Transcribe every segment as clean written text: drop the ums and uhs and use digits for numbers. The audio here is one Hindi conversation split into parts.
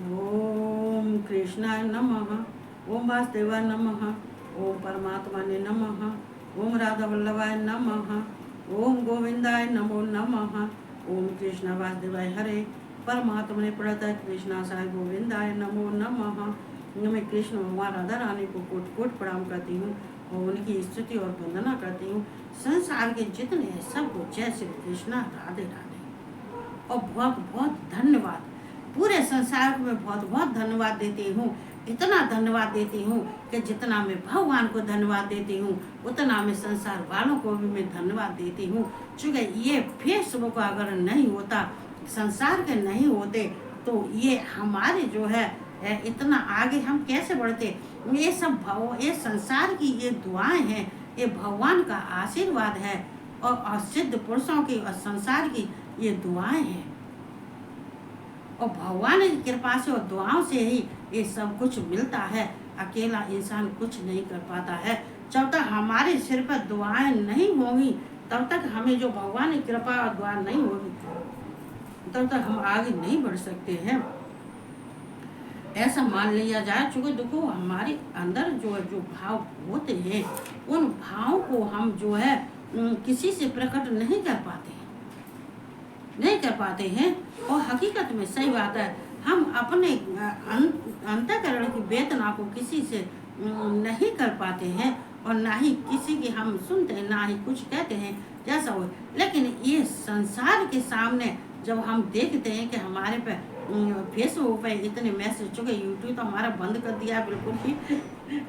ओम कृष्णाय नमः। ओम वासुदेवाय नमः। ओम परमात्मने नमः। ओम राधा वल्लभाय नमः। ओम गोविंदाय नमो नमः। ओम कृष्ण वासुदेवाय हरे परमात्मने प्रणत कृष्णासाय गोविंदाय नमो नमः। मैं कृष्ण भगवान राधा रानी को कोट कोट प्रणाम करती हूँ और उनकी स्तुति और वंदना करती हूँ। संसार के जितने हैं सबको जय श्री कृष्णा, राधे राधे और बहुत बहुत धन्यवाद। पूरे संसार को मैं बहुत बहुत धन्यवाद देती हूँ। इतना धन्यवाद देती हूँ कि जितना मैं भगवान को धन्यवाद देती हूँ उतना मैं संसार वालों को भी मैं धन्यवाद देती हूँ। चूँकि ये फेसबुक अगर नहीं होता, संसार के नहीं होते तो ये हमारे जो है इतना आगे हम कैसे बढ़ते। ये सब ये संसार की ये दुआएं हैं, ये भगवान का आशीर्वाद है और सिद्ध पुरुषों की और संसार की ये दुआएं हैं और भगवान की कृपा से और दुआओं से ही ये सब कुछ मिलता है। अकेला इंसान कुछ नहीं कर पाता है। जब तक हमारे सिर पर दुआएं नहीं होंगी तब तक हमें जो भगवान की कृपा और दुआ नहीं होगी तब तक हम आगे नहीं बढ़ सकते हैं। ऐसा मान लिया जाए। चूँकि देखो हमारे अंदर जो भाव होते हैं उन भावों को हम जो है किसी से प्रकट नहीं कर पाते हैं और हकीकत में सही बात है, हम अपने अंतःकरण की वेदना को किसी से नहीं कर पाते हैं और ना ही किसी की हम सुनते हैं, ना ही कुछ कहते हैं जैसा हो। लेकिन ये संसार के सामने जब हम देखते हैं कि हमारे पे फेसबुक पे इतने मैसेज, चुके यूट्यूब तो हमारा बंद कर दिया बिल्कुल ही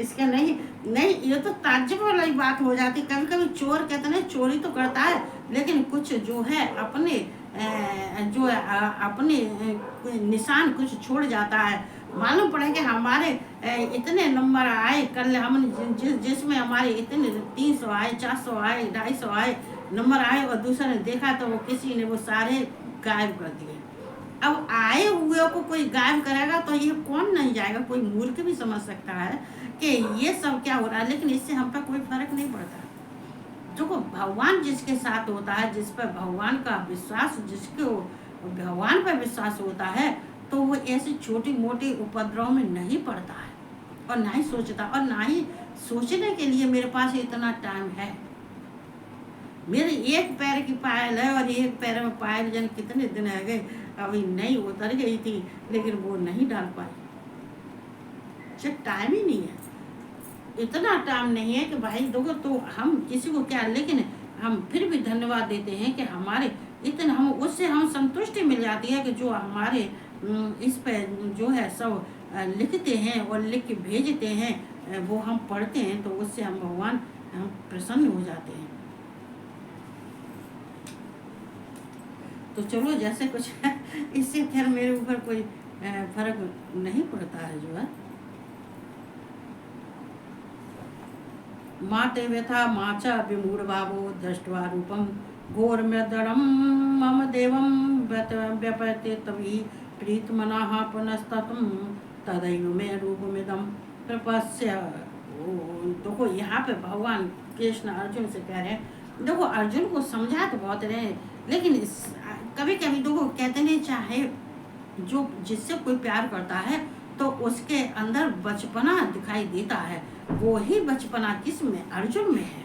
इसका नहीं, ये तो ताज्जुब वाली बात हो जाती। कभी कभी चोर कहते हैं चोरी तो करता है लेकिन कुछ जो है अपने अपने निशान कुछ छोड़ जाता है। मालूम पड़े कि हमारे इतने नंबर आए, कल हम जिसमें हमारे इतने 300 आए, 400 आए, 250 आए नंबर आए और दूसरे ने देखा तो वो किसी ने वो सारे गायब कर दिए। अब आए हुए को कोई गायब करेगा तो ये कौन नहीं जाएगा। कोई मूर्ख भी समझ सकता है कि ये सब क्या हो रहा है, लेकिन इससे हम पर कोई फर्क नहीं पड़ता। जो भगवान जिसके साथ होता है, जिस पर भगवान का विश्वास, जिसको भगवान पर विश्वास होता है तो वो ऐसी छोटी मोटी उपद्रव में नहीं पड़ता है और ना ही सोचता, और ना ही सोचने के लिए मेरे पास इतना टाइम है। मेरे एक पैर की पायल है और एक पैर में पायल जन कितने दिन रह गए, अभी नहीं उतर गई थी लेकिन वो नहीं डाल पाई। टाइम ही नहीं है, इतना टाइम नहीं है कि भाई देखो तो हम किसी को क्या, लेकिन हम फिर भी धन्यवाद देते हैं कि हमारे इतना हम उससे हम संतुष्टि मिल जाती है कि जो हमारे इस पे जो है सब लिखते हैं और लिख के भेजते हैं वो हम पढ़ते हैं तो उससे हम भगवान हम प्रसन्न हो जाते हैं। तो चलो जैसे कुछ है इससे खैर मेरे ऊपर कोई फर्क नहीं पड़ता है जो है। माते व्यथा माचा विमूढ़ भावो दृष्ट्वा रूपम घोर मृदरम मम देवम व्यपते तभी प्रीत मनाः पुनस्ततम तदैव में रूपमिदम प्रपस्य। देखो यहाँ पे भगवान कृष्ण अर्जुन से कह रहे हैं। देखो अर्जुन को समझा तो बहुत रहे लेकिन कभी कभी देखो कहते नहीं, चाहे जो जिससे कोई प्यार करता है तो उसके अंदर बचपना दिखाई देता है। वो ही बचपना किस में? अर्जुन में है।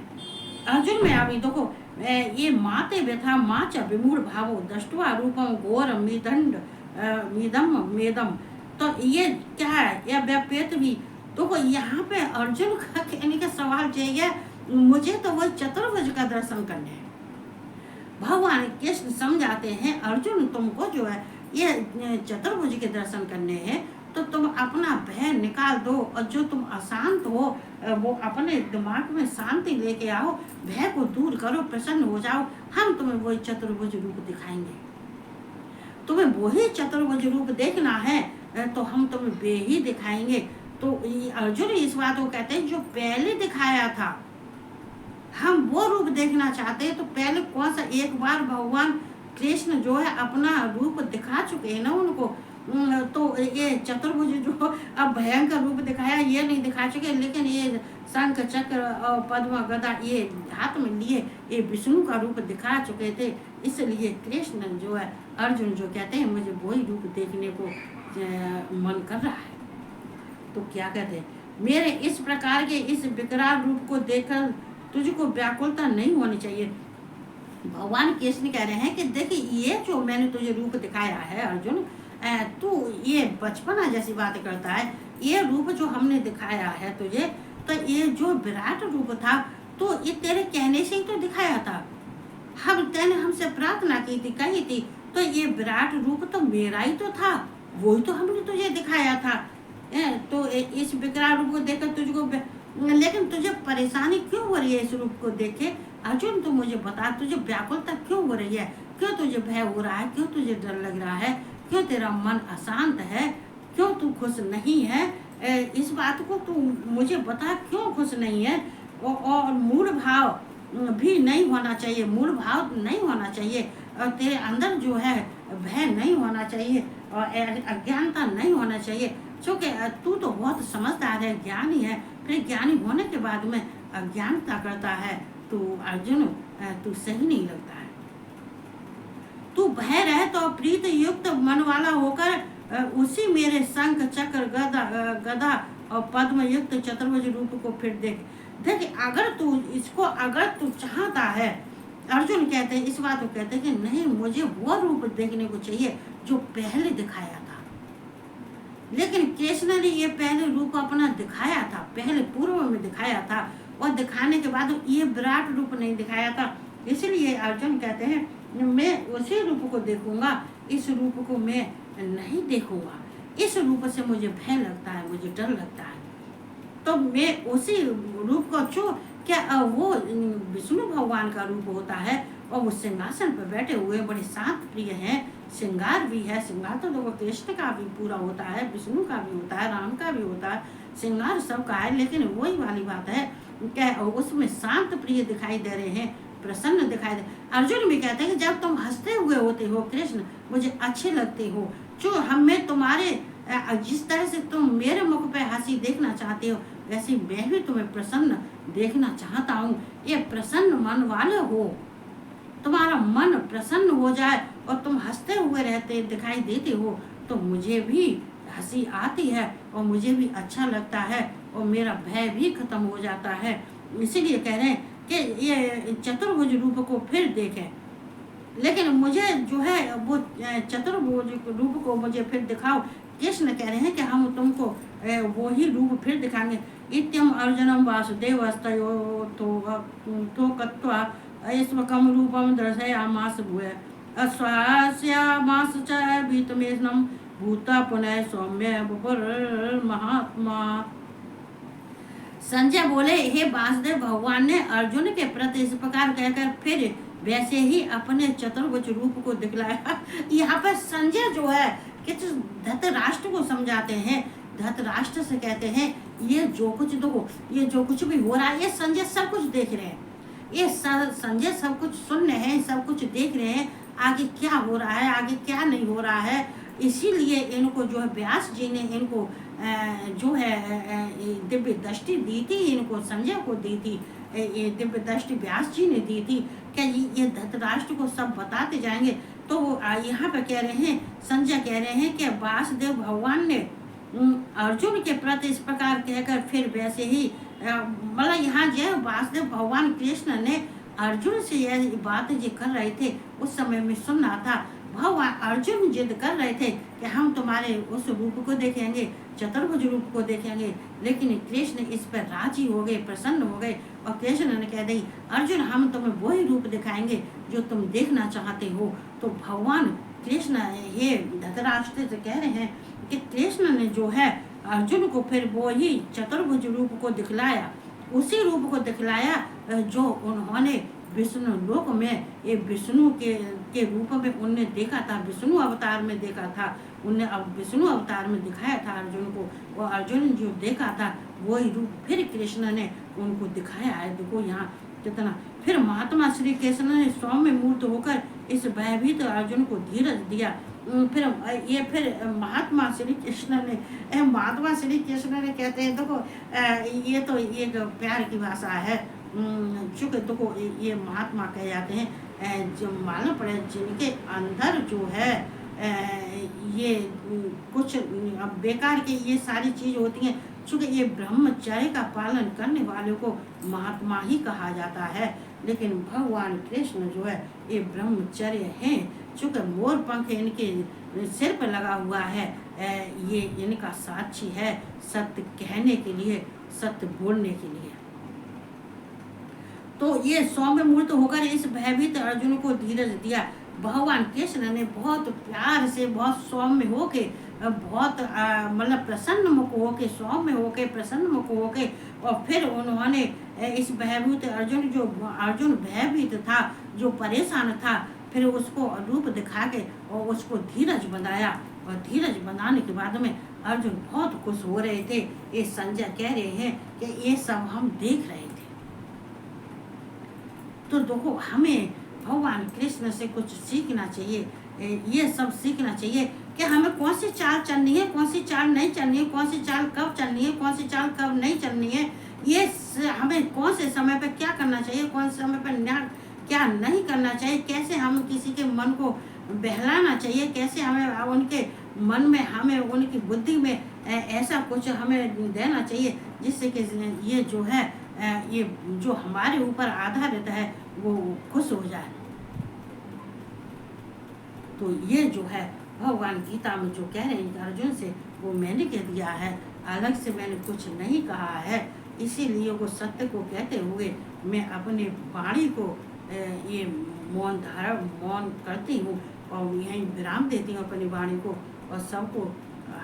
अर्जुन में अभी देखो ये माते व्यथा माच विमूढ़ भावो दृष्ट्वा रूपम घोर मिदंड मिदम मेदम। तो ये क्या है? यह व्यपेत भी। देखो यहाँ पे अर्जुन का कहने का सवाल चाहिए, मुझे तो वो चतुर्भुज का दर्शन करने हैं। भगवान कृष्ण समझाते हैं अर्जुन तुमको जो है ये चतुर्भुज के दर्शन करने हैं तो तुम अपना भय निकाल दो और जो तुम अशांत हो वो अपने दिमाग में शांति लेके आओ, भय को दूर करो, प्रसन्न हो जाओ। हम तुम्हें वही चतुर्भुज रूप दिखाएंगे। तुम्हें वही चतुर्भुज रूप देखना है तो हम तुम्हें वे ही दिखाएंगे। तो अर्जुन इस बात को कहते हैं जो पहले दिखाया था हम वो रूप देखना चाहते हैं। तो पहले कौन सा, एक बार भगवान कृष्ण जो है अपना रूप दिखा चुके हैं ना उनको। तो ये चतुर्भुज जो अब भयंकर रूप दिखाया ये नहीं दिखा चुके, लेकिन ये शंख चक्र और पद्म गदा ये हाथ में लिए ये विष्णु का रूप दिखा चुके थे। इसलिए कृष्ण जो है अर्जुन जो कहते हैं मुझे वही रूप देखने को मन कर रहा है। तो क्या कहते हैं, मेरे इस प्रकार के इस विकराल रूप को देखकर तुझको व्याकुलता नहीं होनी चाहिए। भगवान कृष्ण कह रहे हैं कि देखिए, ये जो मैंने तुझे रूप दिखाया है अर्जुन, तू ये बचपना जैसी बातें करता है। ये रूप जो हमने दिखाया है तुझे, तो ये जो विराट रूप था, तो ये तेरे कहने से ही तो दिखाया था। तेने हमसे प्रार्थना की थी, कही थी, तो ये विराट रूप तो मेरा ही तो था, वही तो हमने तुझे दिखाया था। तो इस विकराल रूप को देखकर तुझको, लेकिन तुझे परेशानी क्यों हो रही है इस रूप को देखे? अर्जुन, तू मुझे बता, तुझे व्याकुलता क्यों हो रही है? क्यों तुझे भय हो रहा है? क्यों तुझे डर लग रहा है? क्यों तेरा मन अशांत है? क्यों तू खुश नहीं है? इस बात को तू मुझे बता, क्यों खुश नहीं है? और मूल भाव भी नहीं होना चाहिए, मूल भाव नहीं होना चाहिए, और तेरे अंदर जो है भय नहीं होना चाहिए, और अज्ञानता नहीं होना चाहिए। क्योंकि तू तो बहुत समझदार है, ज्ञानी है, फिर ज्ञानी होने के बाद में अज्ञानता करता है। तो अर्जुन, तू सही नहीं लगता है। तू भय रहे तो प्रीत युक्त मन वाला होकर उसी मेरे शंख चक्र गदा और पद्म युक्त चतुर्भुज रूप को फिर देख। अगर तू चाहता है, अर्जुन कहते हैं, इस बात को कहते हैं कि नहीं, मुझे वो रूप देखने को चाहिए जो पहले दिखाया था। लेकिन कृष्ण ने ये पहले रूप अपना दिखाया था, पहले पूर्व में दिखाया था, और दिखाने के बाद ये विराट रूप नहीं दिखाया था। इसलिए अर्जुन कहते हैं, मैं उसी रूप को देखूंगा, इस रूप को मैं नहीं देखूंगा। इस रूप से मुझे भय लगता है, मुझे डर लगता है। तो मैं उसी रूप को क्या वो विष्णु भगवान का रूप होता है, और वो सिंहासन पर बैठे हुए बड़े शांत प्रिय हैं। श्रृंगार भी है, श्रृंगार तो देखो कृष्ण का भी पूरा होता है, विष्णु का भी होता है, राम का भी होता है, श्रृंगार सबका है। लेकिन वही वाली बात है, क्या उसमें शांत प्रिय दिखाई दे रहे हैं, प्रसन्न दिखाई दे। अर्जुन भी कहते हैं कि जब तुम हंसते हुए होते हो कृष्ण, मुझे अच्छे लगते हो। जो हमें तुम्हारे जिस तरह से तुम मेरे मुख पे हंसी देखना चाहते हो, वैसे मैं भी तुम्हें प्रसन्न देखना चाहता हूँ। ये प्रसन्न मन वाले हो, तुम्हारा मन प्रसन्न हो जाए और तुम हंसते हुए रहते दिखाई देते हो, तो मुझे भी हंसी आती है और मुझे भी अच्छा लगता है, और मेरा भय भी खत्म हो जाता है। इसीलिए कह रहे हैं कि ये चतुर्भुज रूप को फिर देखें। लेकिन मुझे जो है वो चतुर्भुज रूप को मुझे फिर दिखाओ। कृष्ण कह रहे हैं कि हम तुमको वो ही रूप फिर दिखाएंगे। इत्यम अर्जुनम वासुदेवस्तयो तो कत्वा ऐस्मकं रूपम दर्शयामास भूय अस्वास्यामास च भीतमेष्णं भूता पुनः सौम्य महात्मा। संजय बोले, हे वासुदेव, भगवान ने अर्जुन के प्रति इस प्रकार कहकर फिर वैसे ही अपने चतुर्भुज रूप को दिखलाया। यहाँ पर संजय जो है कि धृतराष्ट्र को समझाते हैं, धृतराष्ट्र से कहते हैं, ये जो कुछ भी हो रहा है, ये संजय सब कुछ देख रहे हैं, ये संजय सब कुछ सुन रहे हैं, सब कुछ देख रहे हैं, आगे क्या हो रहा है, आगे क्या नहीं हो रहा है। इसीलिए इनको जो है व्यास जी ने इनको जो है दिव्य दृष्टि दी थी, इनको संजय को दी थी, ये दिव्य दृष्टि व्यास जी ने दी थी। क्या ये धृतराष्ट्र को सब बताते जाएंगे। तो यहाँ पे कह रहे हैं, संजय कह रहे हैं कि वासुदेव भगवान ने अर्जुन के प्रति इस प्रकार कहकर फिर वैसे ही, मतलब यहाँ जो वासुदेव भगवान कृष्ण ने अर्जुन से यह बात जो कर रहे थे उस समय में सुनना था। भगवान अर्जुन जिद कर रहे थे कि हम तुम्हारे उस रूप को देखेंगे, चतुर्भुज रूप को देखेंगे, लेकिन कृष्ण इस पर राजी हो गए, प्रसन्न हो गए, और कृष्ण ने कह दी, अर्जुन हम तुम्हें वही रूप दिखाएंगे जो तुम देखना चाहते हो। तो भगवान कृष्ण ये धृतराष्ट्र से कह रहे हैं कि कृष्ण ने जो है अर्जुन को फिर वही चतुर्भुज रूप को दिखलाया, उसी रूप को दिखलाया जो उन्होंने विष्णु लोक में ये विष्णु के रूप में उनने देखा था, विष्णु अवतार में देखा था। उनने अब विष्णु अवतार में दिखाया था अर्जुन को, और अर्जुन जो देखा था वही रूप फिर कृष्ण ने उनको दिखाया है। देखो यहाँ कितना, फिर महात्मा श्री कृष्ण ने सौम्य मूर्त होकर इस भयभीत अर्जुन को धीरज दिया। फिर महात्मा श्री कृष्ण ने कहते हैं, देखो ये तो एक प्यार की भाषा है। चूँकि देखो ये महात्मा कह जाते हैं जो मालूम पड़े जिनके अंदर जो है ये कुछ बेकार के ये सारी चीज़ होती हैं। चूँकि ये ब्रह्मचर्य का पालन करने वालों को महात्मा ही कहा जाता है, लेकिन भगवान कृष्ण जो है ये ब्रह्मचर्य हैं। चूँकि मोर पंख इनके सिर पर लगा हुआ है, ये इनका साक्षी है सत्य कहने के लिए, सत्य बोलने के लिए। तो ये सौम्य मूर्त होकर इस भयभीत अर्जुन को धीरज दिया। भगवान कृष्ण ने बहुत प्यार से, बहुत सौम्य होके, बहुत मतलब प्रसन्न मुख होके, सौम्य होके, प्रसन्न मुख होके, और फिर उन्होंने इस भयभीत अर्जुन, जो अर्जुन भयभीत था, जो परेशान था, फिर उसको रूप दिखा के और उसको धीरज बनाया। और धीरज बनाने के बाद में अर्जुन बहुत खुश हो रहे थे। ये संजय कह रहे हैं कि ये सब हम देख रहे थे। तो देखो, हमें भगवान कृष्ण से कुछ सीखना चाहिए। ये सब सीखना चाहिए कि हमें कौन सी चाल चलनी है, कौन सी चाल नहीं चलनी है, कौन सी चाल कब चलनी है, कौन सी चाल कब नहीं चलनी है। ये हमें कौन से समय पर क्या करना चाहिए, कौन से समय पर क्या नहीं करना चाहिए, कैसे हम किसी के मन को बहलाना चाहिए, कैसे हमें उनके मन में, हमें उनकी बुद्धि में ऐसा कुछ हमें देना चाहिए जिससे कि ये जो है, ये जो हमारे ऊपर आधारित है वो खुश हो जाए। तो ये जो है भगवान गीता में जो कह रहे हैं अर्जुन से, वो मैंने कह दिया है, अलग से मैंने कुछ नहीं कहा है। इसीलिए वो सत्य को कहते हुए मैं अपने वाणी को ये मौन करती हूँ और यहीं विराम देती हूँ अपनी वाणी को। और सबको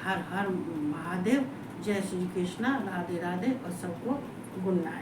हर हर महादेव, जय श्री कृष्णा, राधे राधे, और सबको गुड नाइट।